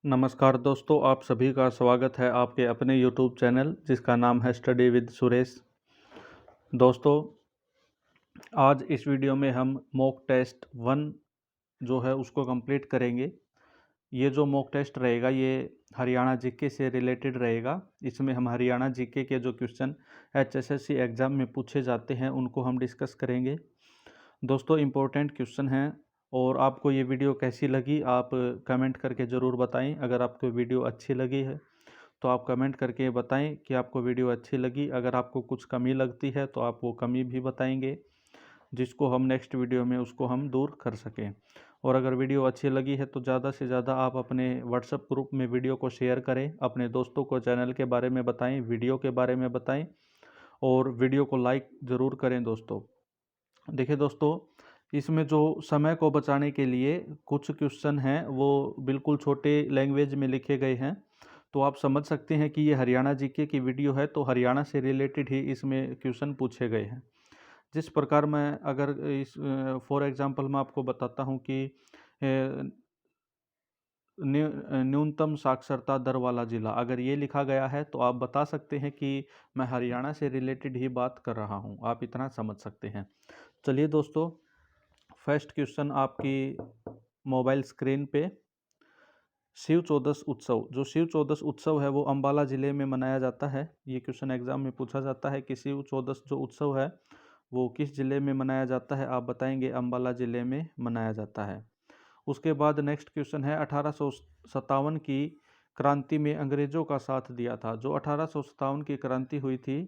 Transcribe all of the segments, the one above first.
नमस्कार दोस्तों, आप सभी का स्वागत है आपके अपने YouTube चैनल जिसका नाम है स्टडी विद सुरेश। दोस्तों, आज इस वीडियो में हम मॉक टेस्ट 1 जो है उसको कंप्लीट करेंगे। ये जो मॉक टेस्ट रहेगा ये हरियाणा जीके से रिलेटेड रहेगा। इसमें हम हरियाणा जीके के जो क्वेश्चन HSSC एग्ज़ाम में पूछे जाते हैं उनको हम डिस्कस करेंगे। दोस्तों, इम्पोर्टेंट क्वेश्चन हैं और आपको ये वीडियो कैसी लगी आप कमेंट करके ज़रूर बताएं। अगर आपको वीडियो अच्छी लगी है तो आप कमेंट करके बताएं कि आपको वीडियो अच्छी लगी। अगर आपको कुछ कमी लगती है तो आप वो कमी भी बताएंगे, जिसको हम नेक्स्ट वीडियो में उसको हम दूर कर सकें। और अगर वीडियो अच्छी लगी है तो ज़्यादा से ज़्यादा आप अपने व्हाट्सएप ग्रुप में वीडियो को शेयर करें, अपने दोस्तों को चैनल के बारे में बताएं, वीडियो के बारे में बताएं और वीडियो को लाइक ज़रूर करें। दोस्तों देखिए दोस्तों, इसमें जो समय को बचाने के लिए कुछ क्वेश्चन हैं वो बिल्कुल छोटे लैंग्वेज में लिखे गए हैं, तो आप समझ सकते हैं कि ये हरियाणा जीके की वीडियो है तो हरियाणा से रिलेटेड ही इसमें क्वेश्चन पूछे गए हैं। जिस प्रकार मैं अगर इस फॉर एग्जांपल मैं आपको बताता हूँ कि न्यूनतम साक्षरता दर वाला जिला अगर ये लिखा गया है तो आप बता सकते हैं कि मैं हरियाणा से रिलेटेड ही बात कर रहा हूँ। आप इतना समझ सकते हैं। चलिए दोस्तों, फर्स्ट क्वेश्चन आपकी मोबाइल स्क्रीन पे। शिव चौदस उत्सव, जो शिव चौदस उत्सव है वो अम्बाला ज़िले में मनाया जाता है। ये क्वेश्चन एग्जाम में पूछा जाता है कि शिव चौदस जो उत्सव है वो किस ज़िले में मनाया जाता है। आप बताएंगे अम्बाला ज़िले में मनाया जाता है। उसके बाद नेक्स्ट क्वेश्चन है 1857 की क्रांति में अंग्रेज़ों का साथ दिया था। जो 1857 की क्रांति हुई थी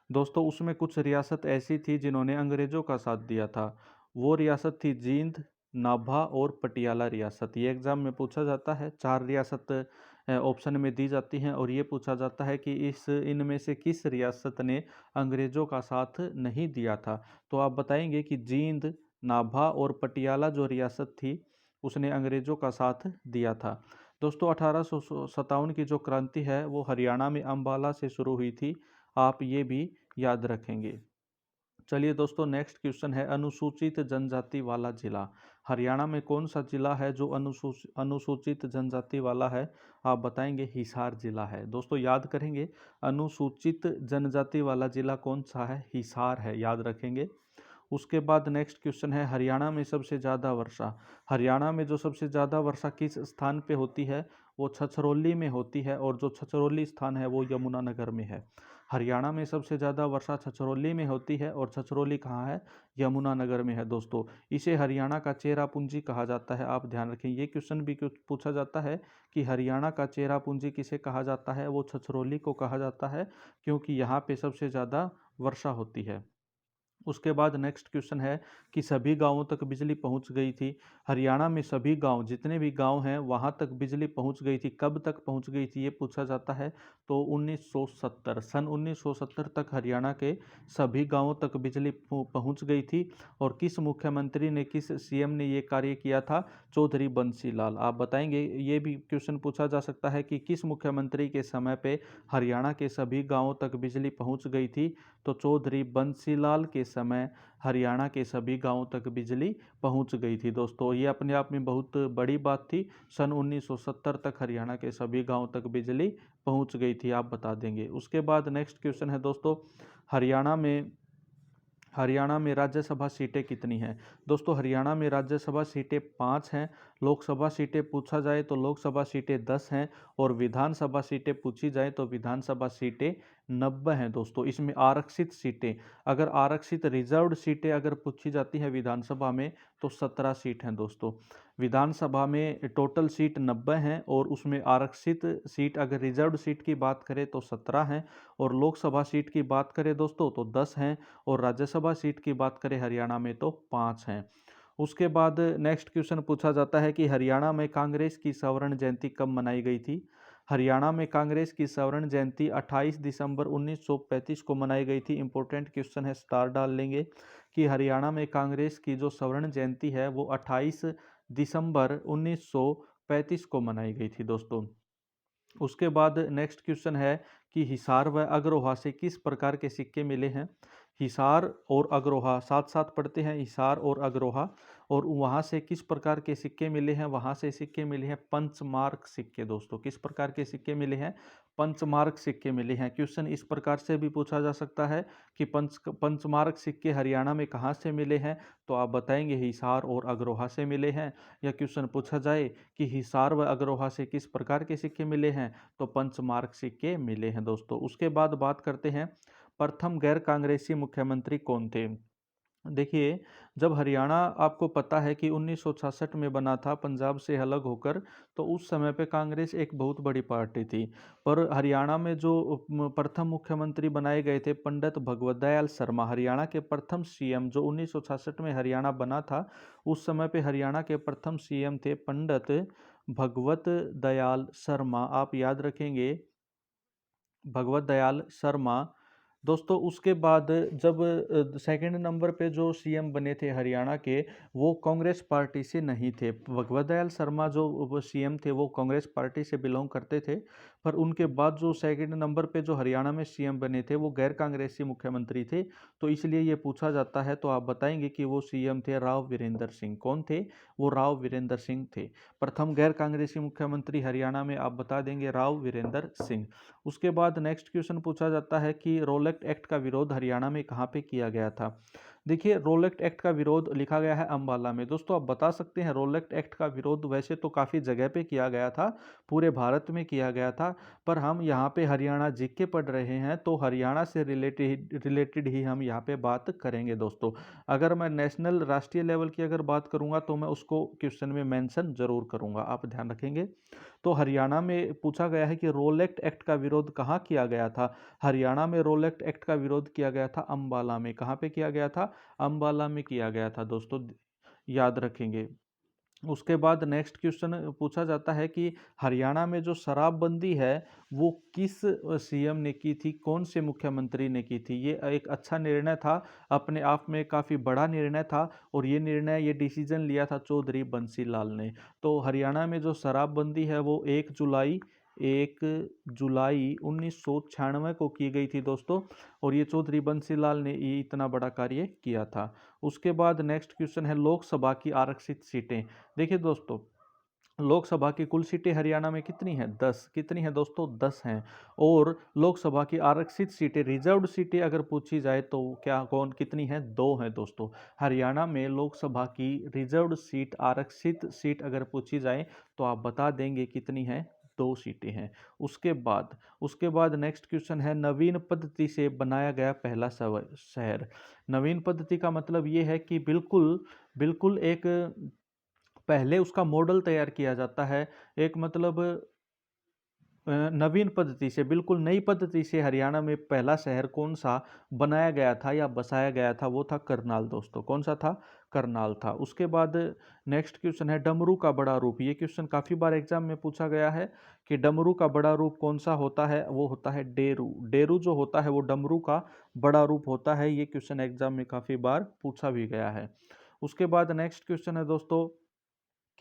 दोस्तों, उसमें कुछ रियासत ऐसी थी जिन्होंने अंग्रेज़ों का साथ दिया था। वो रियासत थी जींद, नाभा और पटियाला रियासत। ये एग्ज़ाम में पूछा जाता है। 4 रियासत ऑप्शन में दी जाती हैं और ये पूछा जाता है कि इनमें से किस रियासत ने अंग्रेज़ों का साथ नहीं दिया था। तो आप बताएंगे कि जींद, नाभा और पटियाला जो रियासत थी उसने अंग्रेज़ों का साथ दिया था। दोस्तों, 1857 की जो क्रांति है वो हरियाणा में अम्बाला से शुरू हुई थी। आप ये भी याद रखेंगे। चलिए दोस्तों, नेक्स्ट क्वेश्चन है अनुसूचित जनजाति वाला जिला। हरियाणा में कौन सा जिला है जो अनुसूचित जनजाति वाला है। आप बताएंगे हिसार जिला है। दोस्तों याद करेंगे, अनुसूचित जनजाति वाला जिला कौन सा है, हिसार है, याद रखेंगे। उसके बाद नेक्स्ट क्वेश्चन है हरियाणा में सबसे ज़्यादा वर्षा। हरियाणा में जो सबसे ज़्यादा वर्षा किस स्थान पे होती है, वो छछरौली में होती है और जो छछरौली स्थान है वो यमुनानगर में है। हरियाणा में सबसे ज़्यादा वर्षा छछरौली में होती है और छछरौली कहाँ है, यमुनानगर में है। दोस्तों इसे हरियाणा का चेरापूंजी कहा जाता है। आप ध्यान रखें, ये क्वेश्चन भी पूछा जाता है कि हरियाणा का चेरापूंजी किसे कहा जाता है। वो छछरौली को कहा जाता है क्योंकि यहाँ पे सबसे ज़्यादा वर्षा होती है। उसके बाद नेक्स्ट क्वेश्चन है कि सभी गांवों तक बिजली पहुंच गई थी। हरियाणा में सभी गांव, जितने भी गांव हैं वहां तक बिजली पहुंच गई थी। कब तक पहुंच गई थी ये पूछा जाता है। तो 1970 सन 1970 तक हरियाणा के सभी गांवों तक बिजली पहुंच गई थी। और किस मुख्यमंत्री ने, किस सीएम ने ये कार्य किया था, चौधरी बंसी लाल। आप बताएंगे, ये भी क्वेश्चन पूछा जा सकता है कि किस मुख्यमंत्री के समय पे हरियाणा के सभी गांवों तक बिजली पहुंच गई थी। तो चौधरी बंसीलाल के समय हरियाणा के सभी गांवों तक बिजली पहुंच गई थी। दोस्तों ये अपने आप में बहुत बड़ी बात थी। सन 1970 तक हरियाणा के सभी गांवों तक बिजली पहुंच गई थी। आप बता देंगे। उसके बाद नेक्स्ट क्वेश्चन है दोस्तों, हरियाणा में राज्यसभा सीटें कितनी हैं। दोस्तों हरियाणा में राज्यसभा सीटें 5 हैं। लोकसभा सीटें पूछा जाए तो लोकसभा सीटें 10 हैं और विधानसभा सीटें पूछी जाए तो विधानसभा सीटें 90 हैं। दोस्तों इसमें आरक्षित सीटें, अगर आरक्षित रिजर्व्ड सीटें अगर पूछी जाती हैं विधानसभा में तो 17 सीट हैं। दोस्तों विधानसभा में टोटल सीट 90 हैं और उसमें आरक्षित सीट अगर रिजर्व्ड सीट की बात करें तो 17 हैं और लोकसभा सीट की बात करें दोस्तों तो 10 हैं और राज्यसभा सीट की बात करें हरियाणा में तो 5 हैं। उसके बाद नेक्स्ट क्वेश्चन पूछा जाता है कि हरियाणा में कांग्रेस की स्वर्ण जयंती कब मनाई गई थी। हरियाणा में कांग्रेस की स्वर्ण जयंती 28 दिसंबर 1935 को मनाई गई थी। इंपॉर्टेंट क्वेश्चन है, स्टार डाल लेंगे कि हरियाणा में कांग्रेस की जो स्वर्ण जयंती है वो 28 दिसंबर 1935 को मनाई गई थी। दोस्तों उसके बाद नेक्स्ट क्वेश्चन है कि हिसार व अग्रोहा से किस प्रकार के सिक्के मिले हैं। हिसार और अग्रोहा साथ साथ पढ़ते हैं, हिसार और अग्रोहा। और वहाँ से किस प्रकार के सिक्के मिले हैं? वहाँ से सिक्के मिले हैं पंचमार्क सिक्के दोस्तों। किस प्रकार के सिक्के मिले हैं? पंचमार्क सिक्के मिले हैं। क्वेश्चन इस प्रकार से भी पूछा जा सकता है कि पंचमार्क सिक्के हरियाणा में कहाँ से मिले हैं? तो आप बताएंगे हिसार और अग्रोहा से मिले हैं। या क्वेश्चन पूछा जाए कि हिसार व अग्रोहा से किस प्रकार के सिक्के मिले हैं? तो पंचमार्क सिक्के मिले हैं दोस्तों। उसके बाद बात करते हैं प्रथम गैर कांग्रेसी मुख्यमंत्री कौन थे? देखिए, जब हरियाणा आपको पता है कि 1966 में बना था पंजाब से अलग होकर, तो उस समय पे कांग्रेस एक बहुत बड़ी पार्टी थी। पर हरियाणा में जो प्रथम मुख्यमंत्री बनाए गए थे पंडित भगवत दयाल शर्मा, हरियाणा के प्रथम सीएम जो 1966 में हरियाणा बना था, उस समय पे हरियाणा के प्रथम सीएम थे पंडित भगवत दयाल शर्मा। आप याद रखेंगे, भगवत दयाल शर्मा। दोस्तों उसके बाद जब सेकंड नंबर पे जो सीएम बने थे हरियाणा के, वो कांग्रेस पार्टी से नहीं थे। भगवत दयाल शर्मा जो सीएम थे वो कांग्रेस पार्टी से बिलोंग करते थे। पर उनके बाद जो सेकंड नंबर पे जो हरियाणा में सीएम बने थे वो गैर कांग्रेसी मुख्यमंत्री थे। तो इसलिए ये पूछा जाता है, तो आप बताएंगे कि वो सीएम थे राव वीरेंद्र सिंह। कौन थे? वो राव वीरेंद्र सिंह थे। प्रथम गैर कांग्रेसी मुख्यमंत्री हरियाणा में आप बता देंगे राव वीरेंद्र सिंह। उसके बाद नेक्स्ट क्वेश्चन पूछा जाता है कि रोलेक्ट एक्ट का विरोध हरियाणा में कहाँ पे किया गया था? देखिए, रोलेक्ट एक्ट का विरोध लिखा गया है अंबाला में। दोस्तों आप बता सकते हैं, रोलेक्ट एक्ट का विरोध वैसे तो काफ़ी जगह पे किया गया था, पूरे भारत में किया गया था, पर हम यहाँ पे हरियाणा जीके पढ़ रहे हैं तो हरियाणा से रिलेटेड ही हम यहाँ पे बात करेंगे दोस्तों। अगर मैं नेशनल राष्ट्रीय लेवल की अगर बात करूँगा तो मैं उसको क्वेश्चन में मेंशन जरूर करूँगा, आप ध्यान रखेंगे। तो हरियाणा में पूछा गया है कि रोलेक्ट एक्ट का विरोध कहाँ किया गया था? हरियाणा में रोलेक्ट एक्ट का विरोध किया गया था अंबाला में। कहाँ पे किया गया था? अंबाला में किया गया था दोस्तों, याद रखेंगे। उसके बाद नेक्स्ट क्वेश्चन पूछा जाता है कि हरियाणा में जो शराबबंदी है वो किस सीएम ने की थी, कौन से मुख्यमंत्री ने की थी? ये एक अच्छा निर्णय था, अपने आप में काफ़ी बड़ा निर्णय था, और ये निर्णय, ये डिसीजन लिया था चौधरी बंसी लाल ने। तो हरियाणा में जो शराबबंदी है वो 1 जुलाई 1996 को की गई थी दोस्तों, और ये चौधरी बंसी लाल ने ये इतना बड़ा कार्य किया था। उसके बाद नेक्स्ट क्वेश्चन है लोकसभा की आरक्षित सीटें। देखिए दोस्तों, लोकसभा की कुल सीटें हरियाणा में कितनी हैं? 10। कितनी हैं दोस्तों? 10 हैं। और लोकसभा की आरक्षित सीटें, रिजर्व्ड सीटें अगर पूछी जाए तो क्या, कौन, कितनी हैं? 2 हैं दोस्तों। हरियाणा में लोकसभा की रिजर्व्ड सीट, आरक्षित सीट अगर पूछी जाए तो आप बता देंगे कितनी हैं? 2 सीटें हैं। उसके बाद नेक्स्ट क्वेश्चन है नवीन पद्धति से बनाया गया पहला शहर। नवीन पद्धति का मतलब ये है कि बिल्कुल बिल्कुल एक पहले उसका मॉडल तैयार किया जाता है, एक मतलब नवीन पद्धति से, बिल्कुल नई पद्धति से हरियाणा में पहला शहर कौन सा बनाया गया था या बसाया गया था? वो था करनाल दोस्तों। कौन सा था? करनाल था। उसके बाद नेक्स्ट क्वेश्चन है डमरू का बड़ा रूप। ये क्वेश्चन काफ़ी बार एग्जाम में पूछा गया है कि डमरू का बड़ा रूप कौन सा होता है? वो होता है डेरू। डेरू जो होता है वो डमरू का बड़ा रूप होता है। ये क्वेश्चन एग्जाम में काफ़ी बार पूछा भी गया है। उसके बाद नेक्स्ट क्वेश्चन है दोस्तों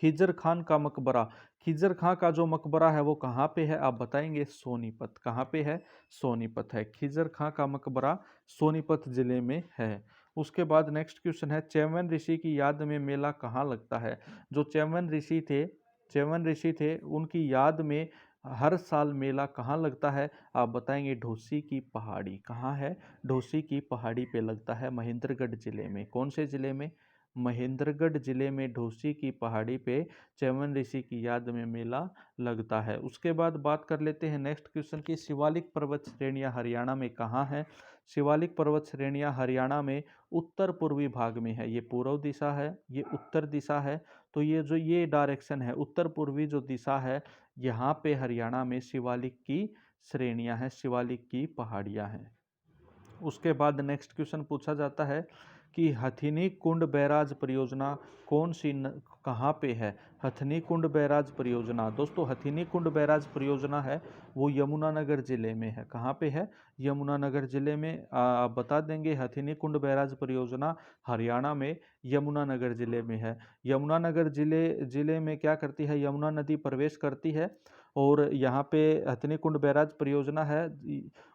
खिजर खान का मकबरा। खिजर खां का जो मकबरा है वो कहाँ पे है? आप बताएंगे सोनीपत। कहाँ पे है? सोनीपत है। खिजर खां का मकबरा सोनीपत जिले में है। उसके बाद नेक्स्ट क्वेश्चन है च्यवन ऋषि की याद में मेला कहाँ लगता है? जो च्यवन ऋषि थे उनकी याद में हर साल मेला कहाँ लगता है? आप बताएंगे ढोसी की पहाड़ी। कहाँ है? ढोसी की पहाड़ी पे लगता है, महेंद्रगढ़ जिले में। कौन से जिले में? महेंद्रगढ़ जिले में ढोसी की पहाड़ी पे च्यवन ऋषि की याद में मेला लगता है। उसके बाद बात कर लेते हैं नेक्स्ट क्वेश्चन की शिवालिक पर्वत श्रेणियां हरियाणा में कहाँ है? शिवालिक पर्वत श्रेणियां हरियाणा में उत्तर पूर्वी भाग में है। ये पूर्व दिशा है, ये उत्तर दिशा है, तो ये जो ये डायरेक्शन है, उत्तर पूर्वी जो दिशा है, यहाँ पे हरियाणा में शिवालिक की श्रेणियां हैं, शिवालिक की पहाड़ियां हैं। उसके बाद नेक्स्ट क्वेश्चन पूछा जाता है कि हथिनी कुंड बैराज परियोजना कहाँ पे है? हथनी कुंड बैराज परियोजना। दोस्तों हथनी कुंड बैराज परियोजना है वो यमुनानगर जिले में है। कहाँ पे है? यमुनानगर जिले में। आप बता देंगे हथनी कुंड बैराज परियोजना हरियाणा में यमुनानगर जिले में है। यमुनानगर जिले में क्या करती है? यमुना नदी प्रवेश करती है और यहाँ पे हथनी कुंड बैराज परियोजना है।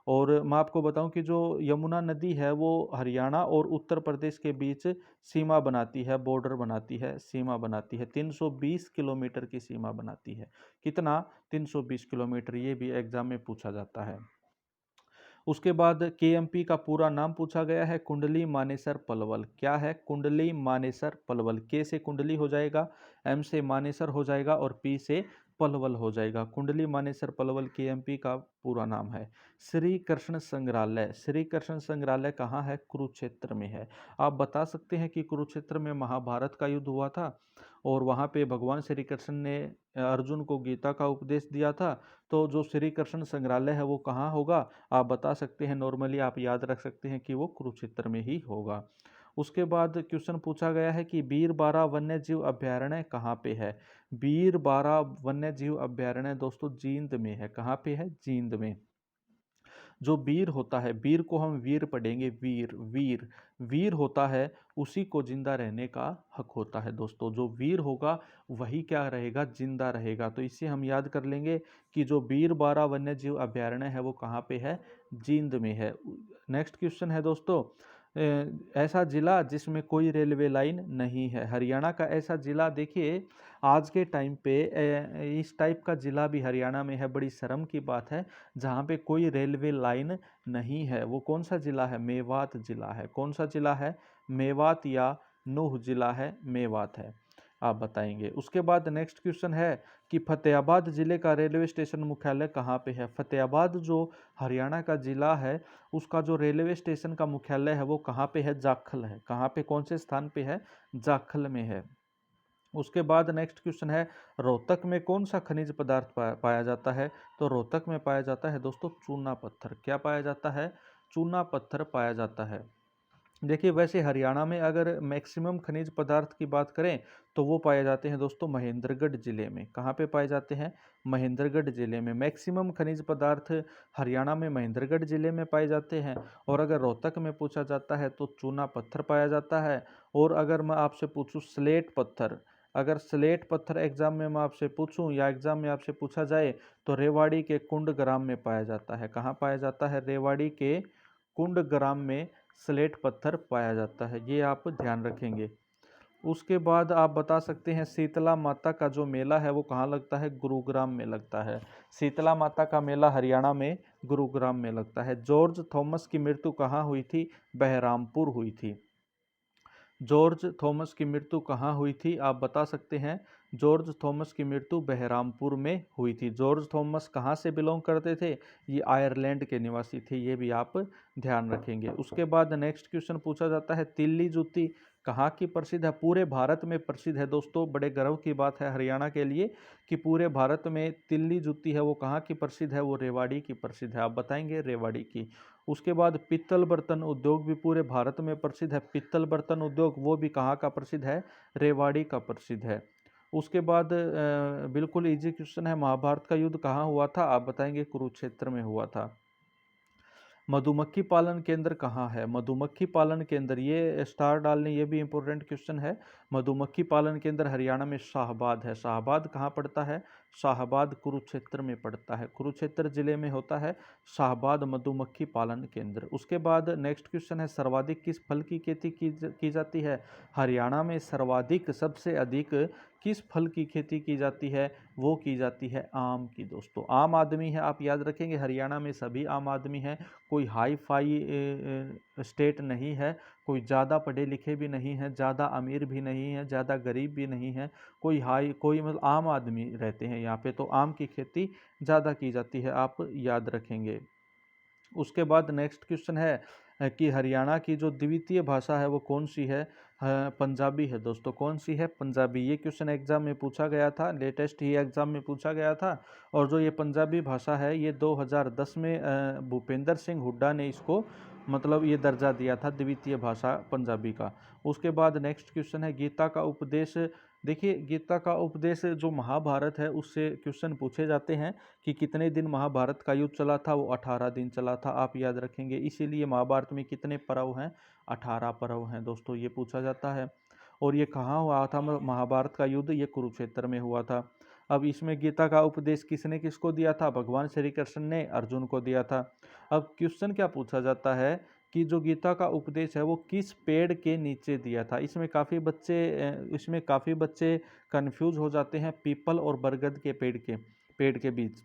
और मैं आपको बताऊं कि जो यमुना नदी है वो हरियाणा और उत्तर प्रदेश के बीच सीमा बनाती है, बॉर्डर बनाती है, सीमा बनाती है। 320 किलोमीटर की सीमा बनाती है। कितना? 320 किलोमीटर। ये भी एग्जाम में पूछा जाता है। उसके बाद केएमपी का पूरा नाम पूछा गया है, कुंडली मानेसर पलवल। क्या है? कुंडली मानेसर पलवल। के से कुंडली हो जाएगा, एम से मानेसर हो जाएगा और पी से पलवल हो जाएगा। कुंडली मानेसर पलवल केएमपी का पूरा नाम है। श्री कृष्ण संग्रहालय। श्री कृष्ण संग्रहालय कहाँ है? कुरुक्षेत्र में है। आप बता सकते हैं कि कुरुक्षेत्र में महाभारत का युद्ध हुआ था और वहाँ पे भगवान श्री कृष्ण ने अर्जुन को गीता का उपदेश दिया था। तो जो श्री कृष्ण संग्रहालय है वो कहाँ होगा? आप बता सकते हैं, नॉर्मली आप याद रख सकते हैं कि वो कुरुक्षेत्र में ही होगा। उसके बाद क्वेश्चन पूछा गया है कि बीरबारा वन्य जीव अभ्यारण्य कहाँ पे है? बीरबारा वन्य जीव अभ्यारण्य दोस्तों जींद में है। कहाँ पे है? जींद में। जो वीर होता है, वीर को हम वीर पढ़ेंगे, वीर वीर वीर होता है उसी को जिंदा रहने का हक होता है। दोस्तों जो वीर होगा वही क्या रहेगा? जिंदा रहेगा। तो इससे हम याद कर लेंगे कि जो बीरबारा वन्य जीव अभ्यारण्य है वो कहाँ पे है? जींद में है। नेक्स्ट क्वेश्चन है दोस्तों, ऐसा जिला जिसमें कोई रेलवे लाइन नहीं है। हरियाणा का ऐसा जिला, देखिए आज के टाइम पे इस टाइप का जिला भी हरियाणा में है। बड़ी शर्म की बात है जहाँ पे कोई रेलवे लाइन नहीं है। वो कौन सा जिला है? मेवात जिला है। कौन सा जिला है? मेवात या नूह जिला है? मेवात है। आप बताएंगे। उसके बाद नेक्स्ट क्वेश्चन है कि फतेहाबाद जिले का रेलवे स्टेशन मुख्यालय कहाँ पे है? फतेहाबाद जो हरियाणा का जिला है उसका जो रेलवे स्टेशन का मुख्यालय है वो कहाँ पे है? जाखल है। कहाँ पे? कौन से स्थान पे है? जाखल में है। उसके बाद नेक्स्ट क्वेश्चन है रोहतक में कौन सा खनिज पदार्थ पाया जाता है? तो रोहतक में पाया जाता है दोस्तों चूना पत्थर। क्या पाया जाता है? चूना पत्थर पाया जाता है। देखिए वैसे हरियाणा में अगर मैक्सिमम खनिज पदार्थ की बात करें तो वो पाए जाते हैं दोस्तों महेंद्रगढ़ जिले में। कहाँ पे पाए जाते हैं? महेंद्रगढ़ जिले में। मैक्सिमम खनिज पदार्थ हरियाणा में महेंद्रगढ़ जिले में पाए जाते हैं। और अगर रोहतक में पूछा जाता है तो चूना पत्थर पाया जाता है। और अगर मैं आपसे पूछूं स्लेट पत्थर, अगर स्लेट पत्थर एग्जाम में मैं आपसे पूछूं या एग्जाम में आपसे पूछा जाए तो रेवाड़ी के कुंड ग्राम में पाया जाता है। कहाँ पाया जाता है? रेवाड़ी के कुंड ग्राम में स्लेट पत्थर पाया जाता है। ये आप ध्यान रखेंगे। उसके बाद आप बता सकते हैं शीतला माता का जो मेला है वो कहाँ लगता है? गुरुग्राम में लगता है। शीतला माता का मेला हरियाणा में गुरुग्राम में लगता है। जॉर्ज थॉमस की मृत्यु कहाँ हुई थी? बहरामपुर हुई थी। जॉर्ज थॉमस की मृत्यु कहाँ हुई थी? आप बता सकते हैं। जॉर्ज थॉमस की मृत्यु बहरामपुर में हुई थी। जॉर्ज थॉमस कहाँ से बिलोंग करते थे? ये आयरलैंड के निवासी थे। ये भी आप ध्यान रखेंगे। उसके बाद नेक्स्ट क्वेश्चन पूछा जाता है तिल्ली जूती कहाँ की प्रसिद्ध है? पूरे भारत में प्रसिद्ध है दोस्तों। बड़े गर्व की बात है हरियाणा के लिए कि पूरे भारत में तिल्ली जूती है वो कहाँ की प्रसिद्ध है? वो रेवाड़ी की प्रसिद्ध है। आप बताएंगे रेवाड़ी की। उसके बाद पित्तल बर्तन उद्योग भी पूरे भारत में प्रसिद्ध है। पित्तल बर्तन उद्योग वो भी कहाँ का प्रसिद्ध है? रेवाड़ी का प्रसिद्ध है। उसके बाद बिल्कुल इजी क्वेश्चन है, महाभारत का युद्ध कहाँ हुआ था? आप बताएंगे कुरुक्षेत्र में हुआ था। मधुमक्खी पालन केंद्र कहाँ है? मधुमक्खी पालन केंद्र, ये स्टार डालने, ये भी इंपॉर्टेंट क्वेश्चन है। मधुमक्खी पालन केंद्र हरियाणा में शाहबाद है। शाहबाद कहाँ पड़ता है? शाहबाद कुरुक्षेत्र में पड़ता है। कुरुक्षेत्र जिले में होता है शाहबाद मधुमक्खी पालन केंद्र। उसके बाद नेक्स्ट क्वेश्चन है सर्वाधिक किस फल की खेती की जाती है? हरियाणा में सर्वाधिक, सबसे अधिक किस फल की खेती की जाती है? वो की जाती है आम की। दोस्तों आम आदमी है, आप याद रखेंगे हरियाणा में सभी आम आदमी हैं। कोई हाई फाई स्टेट नहीं है। कोई ज़्यादा पढ़े लिखे भी नहीं है, ज़्यादा अमीर भी नहीं है, ज़्यादा गरीब भी नहीं है। कोई मतलब आम आदमी रहते हैं यहाँ पे। तो आम की खेती ज़्यादा की जाती है, आप याद रखेंगे। उसके बाद नेक्स्ट क्वेश्चन है कि हरियाणा की जो द्वितीय भाषा है वो कौन सी है? पंजाबी है दोस्तों। कौन सी है? पंजाबी। ये क्वेश्चन एग्जाम में पूछा गया था, लेटेस्ट ही एग्जाम में पूछा गया था। और जो ये पंजाबी भाषा है ये 2010 में भूपेंद्र सिंह हुड्डा ने इसको मतलब ये दर्जा दिया था द्वितीय भाषा पंजाबी का। उसके बाद नेक्स्ट क्वेश्चन है गीता का उपदेश देखिए, गीता का उपदेश जो महाभारत है उससे क्वेश्चन पूछे जाते हैं कि कितने दिन महाभारत का युद्ध चला था, वो 18 दिन चला था, आप याद रखेंगे। इसीलिए महाभारत में कितने पर्व हैं, 18 पर्व हैं दोस्तों, ये पूछा जाता है। और ये कहाँ हुआ था महाभारत का युद्ध, ये कुरुक्षेत्र में हुआ था। अब इसमें गीता का उपदेश किसने किसको दिया था, भगवान श्री कृष्ण ने अर्जुन को दिया था। अब क्वेश्चन क्या पूछा जाता है कि जो गीता का उपदेश है वो किस पेड़ के नीचे दिया था। इसमें काफ़ी बच्चे कंफ्यूज हो जाते हैं पीपल और बरगद के पेड़ के बीच।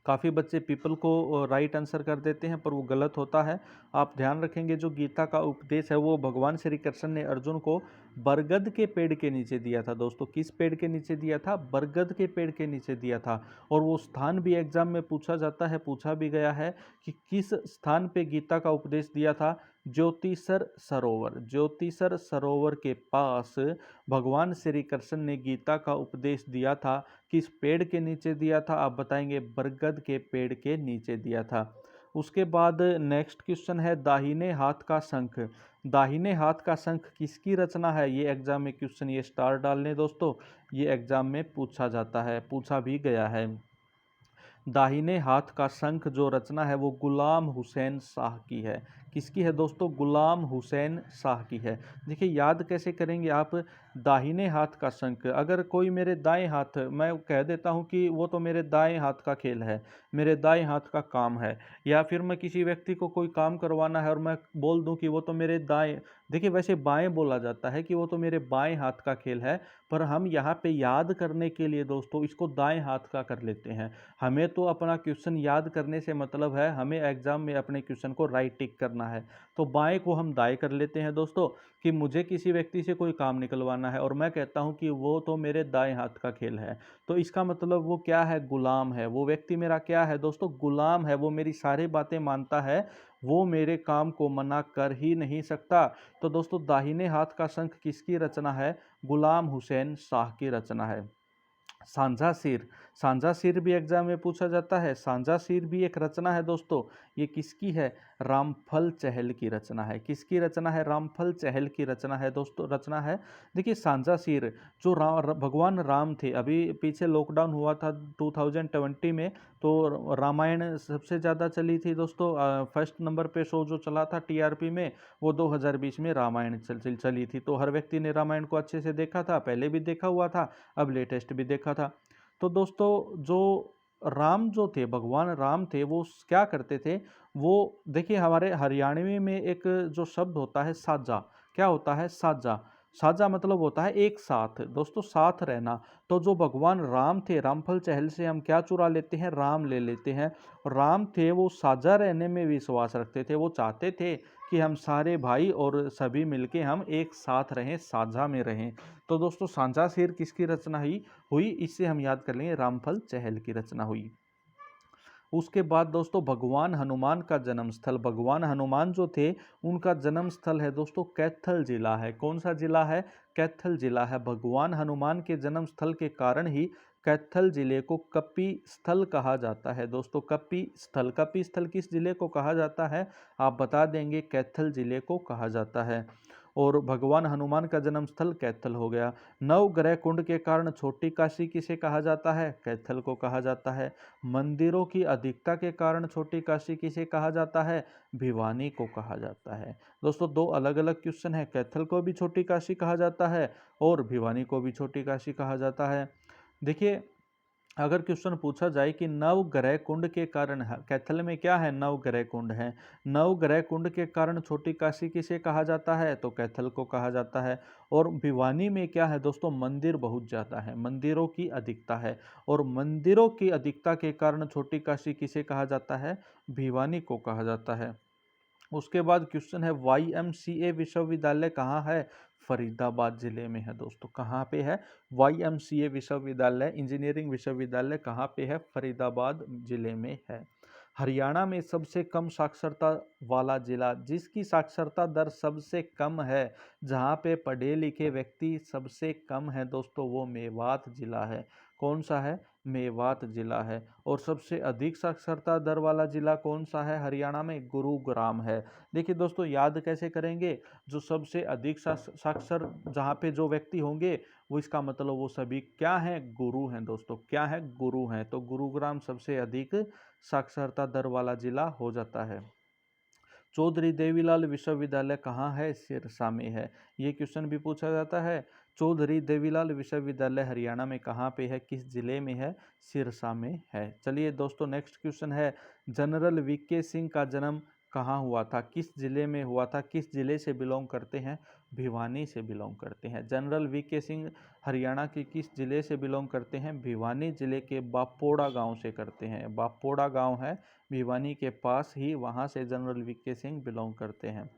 काफ़ी बच्चे पीपल को राइट आंसर कर देते हैं, पर वो गलत होता है। आप ध्यान रखेंगे, जो गीता का उपदेश है वो भगवान श्री कृष्ण ने अर्जुन को बरगद के पेड़ के नीचे दिया था दोस्तों। किस पेड़ के नीचे दिया था, बरगद के पेड़ के नीचे दिया था। और वो स्थान भी एग्जाम में पूछा जाता है, पूछा भी गया है कि किस स्थान पे गीता का उपदेश दिया था। ज्योतिसर सरोवर के पास भगवान श्री कृष्ण ने गीता का उपदेश दिया था। किस पेड़ के नीचे दिया था, आप बताएंगे, बरगद के पेड़ के नीचे दिया था। उसके बाद नेक्स्ट क्वेश्चन है, दाहिने हाथ का शंख। दाहिने हाथ का शंख किसकी रचना है, ये एग्जाम में क्वेश्चन, ये स्टार डालने दोस्तों, ये एग्जाम में पूछा जाता है, पूछा भी गया है। दाहिने हाथ का शंख जो रचना है वो गुलाम हुसैन शाह की है। किसकी है दोस्तों, गुलाम हुसैन शाह की है। देखिए, याद कैसे करेंगे आप, दाहिने हाथ का शंख, अगर कोई मेरे दाएं हाथ, मैं कह देता हूं कि वो तो मेरे दाएं हाथ का खेल है, मेरे दाएं हाथ का काम है, या फिर मैं किसी व्यक्ति को कोई काम करवाना है और मैं बोल दूं कि वो तो मेरे दाएं, देखिए वैसे बाएं बोला जाता है कि वो तो मेरे बाएं हाथ का खेल है, पर हम यहाँ पे याद करने के लिए दोस्तों इसको दाएं हाथ का कर लेते हैं। हमें तो अपना क्वेश्चन याद करने से मतलब है, हमें एग्जाम में अपने क्वेश्चन को राइट टिक करना है, तो बाएं को हम दाएं कर लेते हैं दोस्तों। कि मुझे किसी व्यक्ति से कोई काम निकलवाना है और मैं कहता हूं कि वो तो मेरे दाएं हाथ का खेल है, तो इसका मतलब वो क्या है, गुलाम है। वो व्यक्ति मेरा क्या है दोस्तों, गुलाम है। वो मेरी सारी बातें मानता है, वो मेरे काम को मना कर ही नहीं सकता। तो दोस्तों, दाहिने हाथ का शंख किसकी रचना है, गुलाम हुसैन शाह की रचना है। सांझा सिर, सांझा सिर भी एग्जाम में पूछा जाता है। सांझा सिर भी एक रचना है दोस्तों, ये किसकी है, रामफल चहल की रचना है। किसकी रचना है, रामफल चहल की रचना है दोस्तों, रचना है। देखिए, सांझा सिर जो भगवान राम थे, अभी पीछे लॉकडाउन हुआ था 2020 में, तो रामायण सबसे ज़्यादा चली थी दोस्तों। फर्स्ट नंबर पे शो जो चला था टीआरपी में, वो 2020 में रामायण चली थी। तो हर व्यक्ति ने रामायण को अच्छे से देखा था, पहले भी देखा हुआ था, अब लेटेस्ट भी देखा था। तो दोस्तों, जो राम जो थे, भगवान राम थे, वो क्या करते थे, वो देखिए हमारे हरियाणवी में एक जो शब्द होता है साझा, क्या होता है, साझा। साझा मतलब होता है एक साथ दोस्तों, साथ रहना। तो जो भगवान राम थे, रामफल चहल से हम क्या चुरा लेते हैं, राम ले लेते हैं। राम थे वो साझा रहने में विश्वास रखते थे, वो चाहते थे कि हम सारे भाई और सभी मिलके हम एक साथ रहें, साझा में रहें। तो दोस्तों, सांझा शेर किसकी रचना हुई, इससे हम याद कर लेंगे, रामफल चहल की रचना हुई। उसके बाद दोस्तों, भगवान हनुमान का जन्म स्थल, भगवान हनुमान जो थे उनका जन्म स्थल है दोस्तों कैथल जिला है। कौन सा जिला है, कैथल जिला है। भगवान हनुमान के जन्म स्थल के कारण ही कैथल जिले को कपि स्थल कहा जाता है दोस्तों। कपि स्थल किस जिले को कहा जाता है, आप बता देंगे, कैथल जिले को कहा जाता है। और भगवान हनुमान का जन्म स्थल कैथल हो गया। नवग्रह कुंड के कारण छोटी काशी किसे कहा जाता है, कैथल को कहा जाता है। मंदिरों की अधिकता के कारण छोटी काशी किसे कहा जाता है, भिवानी को कहा जाता है। दोस्तों, दो अलग अलग क्वेश्चन है, कैथल को भी छोटी काशी कहा जाता है और भिवानी को भी छोटी काशी कहा जाता है। देखिए, अगर क्वेश्चन पूछा जाए कि नवग्रह कुंड के कारण कैथल में क्या है, नवग्रह कुंड है, नवग्रह कुंड के कारण छोटी काशी किसे कहा जाता है, तो कैथल को कहा जाता है। और भिवानी में क्या है दोस्तों, मंदिर बहुत ज़्यादा है, मंदिरों की अधिकता है, और मंदिरों की अधिकता के कारण छोटी काशी किसे कहा जाता है, भिवानी को कहा जाता है। उसके बाद क्वेश्चन है, YMCA विश्वविद्यालय कहाँ है, फरीदाबाद जिले में है दोस्तों। कहाँ पे है, YMCA विश्वविद्यालय, इंजीनियरिंग विश्वविद्यालय कहाँ पे है, फरीदाबाद जिले में है। हरियाणा में सबसे कम साक्षरता वाला जिला, जिसकी साक्षरता दर सबसे कम है, जहाँ पे पढ़े लिखे व्यक्ति सबसे कम है दोस्तों, वो मेवात जिला है। कौन सा है, मेवात जिला है। और सबसे अधिक साक्षरता दर वाला जिला कौन सा है हरियाणा में, गुरुग्राम है। देखिए दोस्तों, याद कैसे करेंगे, जो सबसे अधिक साक्षर जहाँ पे जो व्यक्ति होंगे वो इसका मतलब वो सभी क्या हैं, गुरु हैं दोस्तों, क्या है, गुरु हैं। तो गुरुग्राम सबसे अधिक साक्षरता दर वाला जिला हो जाता है। चौधरी देवीलाल विश्वविद्यालय कहाँ है, सिरसा में है। ये क्वेश्चन भी पूछा जाता है। चौधरी देवीलाल विश्वविद्यालय हरियाणा में कहाँ पे है, किस जिले में है, सिरसा में है। चलिए दोस्तों नेक्स्ट क्वेश्चन है, जनरल वीके सिंह का जन्म कहाँ हुआ था, किस जिले में हुआ था, किस जिले से बिलोंग करते हैं, भिवानी से बिलोंग करते हैं। जनरल वीके सिंह हरियाणा के किस जिले से बिलोंग करते हैं, भिवानी जिले के बापोड़ा गांव से करते हैं। बापोड़ा गांव है भिवानी के पास ही, वहां से जनरल वीके सिंह बिलोंग करते हैं।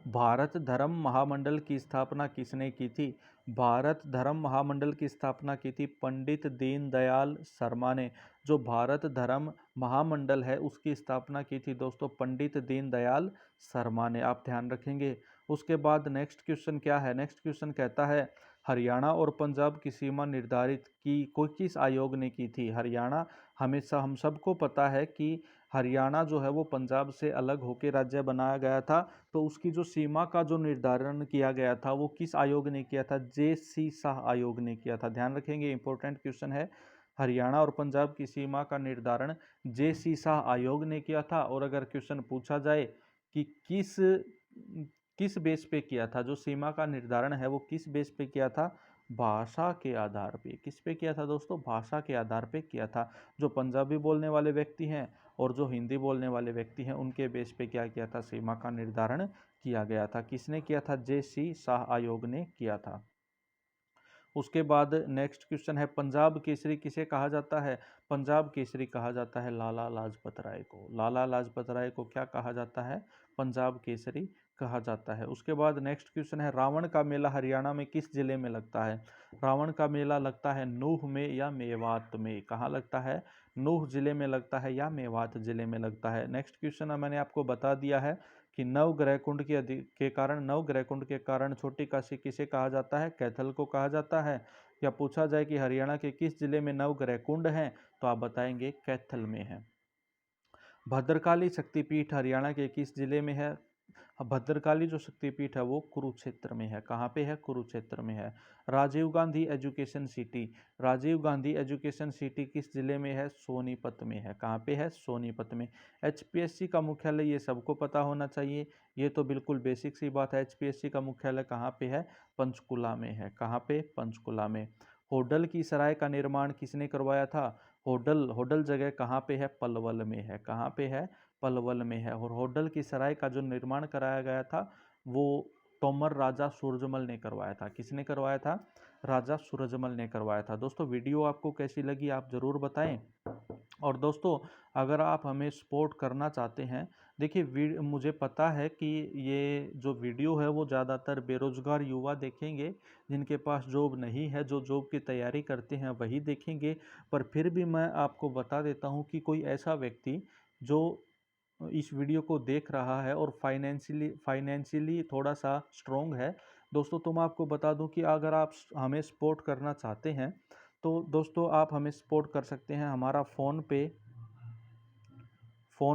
भारत धर्म महामंडल की स्थापना किसने की थी, भारत धर्म महामंडल की स्थापना की थी पंडित दीनदयाल शर्मा ने। जो भारत धर्म महामंडल है उसकी स्थापना की थी दोस्तों पंडित दीनदयाल शर्मा ने, आप ध्यान रखेंगे। उसके बाद नेक्स्ट क्वेश्चन क्या है, नेक्स्ट क्वेश्चन कहता है हरियाणा और पंजाब की सीमा निर्धारित की कोई किस आयोग ने की थी। हरियाणा, हमेशा हम सबको पता है कि हरियाणा जो है वो पंजाब से अलग होकर राज्य बनाया गया था, तो उसकी जो सीमा का जो निर्धारण किया गया था वो किस आयोग ने किया था, जे.सी. शाह आयोग ने किया था। ध्यान रखेंगे, इंपॉर्टेंट क्वेश्चन है। हरियाणा और पंजाब की सीमा का निर्धारण जे.सी. शाह आयोग ने किया था। और अगर क्वेश्चन पूछा जाए कि किस किस बेस पे किया था, जो सीमा का निर्धारण है वो किस बेस पे किया था, भाषा के आधार पे। किस पे किया था दोस्तों, भाषा के आधार पे किया था। जो पंजाबी बोलने वाले व्यक्ति हैं और जो हिंदी बोलने वाले व्यक्ति हैं उनके बेस पे क्या किया था, सीमा का निर्धारण किया गया था। किसने किया था, जे.सी. शाह आयोग ने किया था। उसके बाद नेक्स्ट क्वेश्चन है, पंजाब केसरी किसे कहा जाता है, पंजाब केसरी कहा जाता है लाला लाजपत राय को। लाला लाजपत राय को क्या कहा जाता है, पंजाब केसरी कहा जाता है। उसके बाद नेक्स्ट क्वेश्चन है, रावण का मेला हरियाणा में किस जिले में लगता है। रावण का मेला लगता है नूह में या मेवात में। कहाँ लगता है, नूह जिले में लगता है या मेवात जिले में लगता है। नेक्स्ट क्वेश्चन मैंने आपको बता दिया है कि नवग्रह कुंड के कारण, नवग्रह कुंड के कारण छोटी काशी किसे कहा जाता है, कैथल को कहा जाता है। या पूछा जाए कि हरियाणा के किस जिले में नवग्रह कुंड हैं, तो आप बताएंगे कैथल में है। भद्रकाली शक्तिपीठ हरियाणा के किस जिले में है, भद्रकाली जो शक्तिपीठ है वो कुरुक्षेत्र में है। कहाँ पे है, कुरुक्षेत्र में है। Rajiv Gandhi education city, Rajiv Gandhi education city किस जिले में है, सोनीपत में है। कहाँ पे है, सोनीपत में। एचपीएससी का मुख्यालय ये सबको पता होना चाहिए, ये तो बिल्कुल बेसिक सी बात है। एचपीएससी का मुख्यालय कहाँ पे है, पंचकुला में है। कहाँ पे, पंचकुला में। होडल की सराय का निर्माण किसने करवाया था, होडल, होडल जगह कहाँ पे है, पलवल में है। कहाँ पे है, पलवल में है। और होडल की सराय का जो निर्माण कराया गया था वो तोमर राजा सूरजमल ने करवाया था। किसने करवाया था, राजा सूरजमल ने करवाया था। दोस्तों वीडियो आपको कैसी लगी आप ज़रूर बताएं। और दोस्तों अगर आप हमें सपोर्ट करना चाहते हैं, देखिए मुझे पता है कि ये जो वीडियो है वो ज़्यादातर बेरोजगार युवा देखेंगे, जिनके पास जॉब नहीं है, जो जॉब की तैयारी करते हैं वही देखेंगे। पर फिर भी मैं आपको बता देता हूँ कि कोई ऐसा व्यक्ति जो इस वीडियो को देख रहा है और फाइनेंशियली थोड़ा सा स्ट्रोंग है दोस्तों, तो मैं आपको बता दूं कि अगर आप हमें सपोर्ट करना चाहते हैं तो दोस्तों आप हमें सपोर्ट कर सकते हैं। हमारा फ़ोन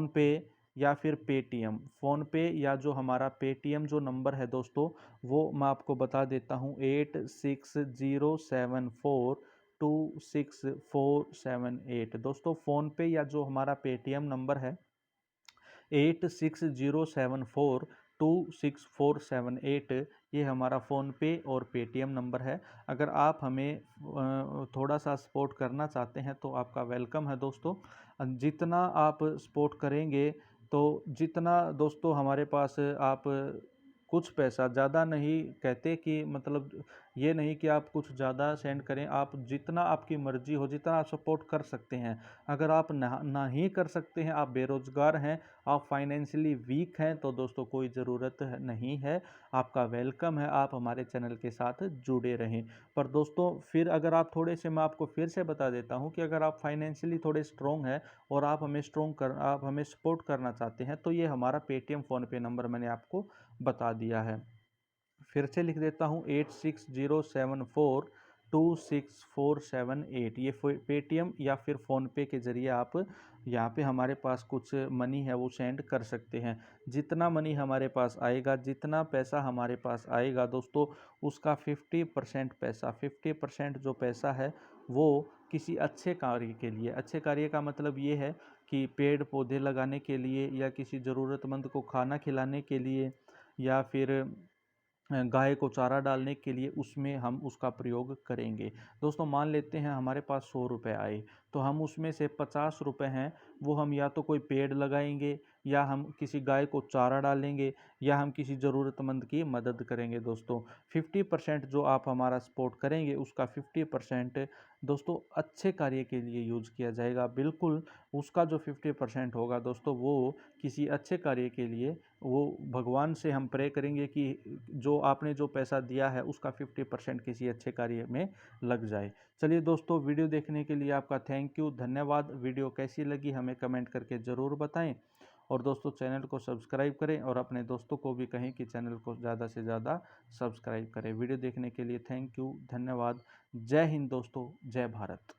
पे या फिर पेटीएम, फ़ोन पे या जो हमारा पेटीएम जो नंबर है दोस्तों, वो मैं आपको बता देता हूँ, 8607426478। दोस्तों फ़ोन पे या जो हमारा पेटीएम नंबर है 8607426478, ये हमारा फ़ोनपे और पेटीएम नंबर है। अगर आप हमें थोड़ा सा सपोर्ट करना चाहते हैं तो आपका वेलकम है दोस्तों। जितना आप सपोर्ट करेंगे, तो जितना दोस्तों हमारे पास आप कुछ पैसा, ज़्यादा नहीं कहते कि मतलब ये नहीं कि आप कुछ ज़्यादा सेंड करें, आप जितना आपकी मर्ज़ी हो, जितना आप सपोर्ट कर सकते हैं। अगर आप ना ही कर सकते हैं, आप बेरोज़गार हैं, आप फाइनेंशियली वीक हैं, तो दोस्तों कोई ज़रूरत नहीं है, आपका वेलकम है, आप हमारे चैनल के साथ जुड़े रहें। पर दोस्तों फिर अगर आप थोड़े से, मैं आपको फिर से बता देता हूं कि अगर आप फाइनेंशियली थोड़े स्ट्रोंग हैं और आप हमें सपोर्ट करना चाहते हैं, तो ये हमारा पेटीएम फ़ोनपे नंबर मैंने आपको बता दिया है। फिर से लिख देता हूँ, 860742 26,478। ये पेटीएम या फिर फ़ोनपे के ज़रिए आप यहाँ पे हमारे पास कुछ मनी है वो सेंड कर सकते हैं। जितना मनी हमारे पास आएगा, जितना पैसा हमारे पास आएगा दोस्तों, उसका 50% पैसा, 50% जो पैसा है वो किसी अच्छे कार्य के लिए, अच्छे कार्य का मतलब ये है कि पेड़ पौधे लगाने के लिए, या किसी ज़रूरतमंद को खाना खिलाने के लिए, या फिर गाय को चारा डालने के लिए, उसमें हम उसका प्रयोग करेंगे। दोस्तों मान लेते हैं हमारे पास 100 रुपये आए, तो हम उसमें से 50 रुपये हैं वो हम या तो कोई पेड़ लगाएंगे, या हम किसी गाय को चारा डालेंगे, या हम किसी ज़रूरतमंद की मदद करेंगे। दोस्तों 50% जो आप हमारा सपोर्ट करेंगे, उसका 50% दोस्तों अच्छे कार्य के लिए यूज़ किया जाएगा। बिल्कुल उसका जो 50% होगा दोस्तों, वो किसी अच्छे कार्य के लिए, वो भगवान से हम प्रे करेंगे कि जो आपने जो पैसा दिया है उसका 50% किसी अच्छे कार्य में लग जाए। चलिए दोस्तों, वीडियो देखने के लिए आपका थैंक यू, धन्यवाद। वीडियो कैसी लगी हमें कमेंट करके ज़रूर बताएं, और दोस्तों चैनल को सब्सक्राइब करें, और अपने दोस्तों को भी कहें कि चैनल को ज़्यादा से ज़्यादा सब्सक्राइब करें। वीडियो देखने के लिए थैंक यू, धन्यवाद। जय हिंद दोस्तों, जय भारत।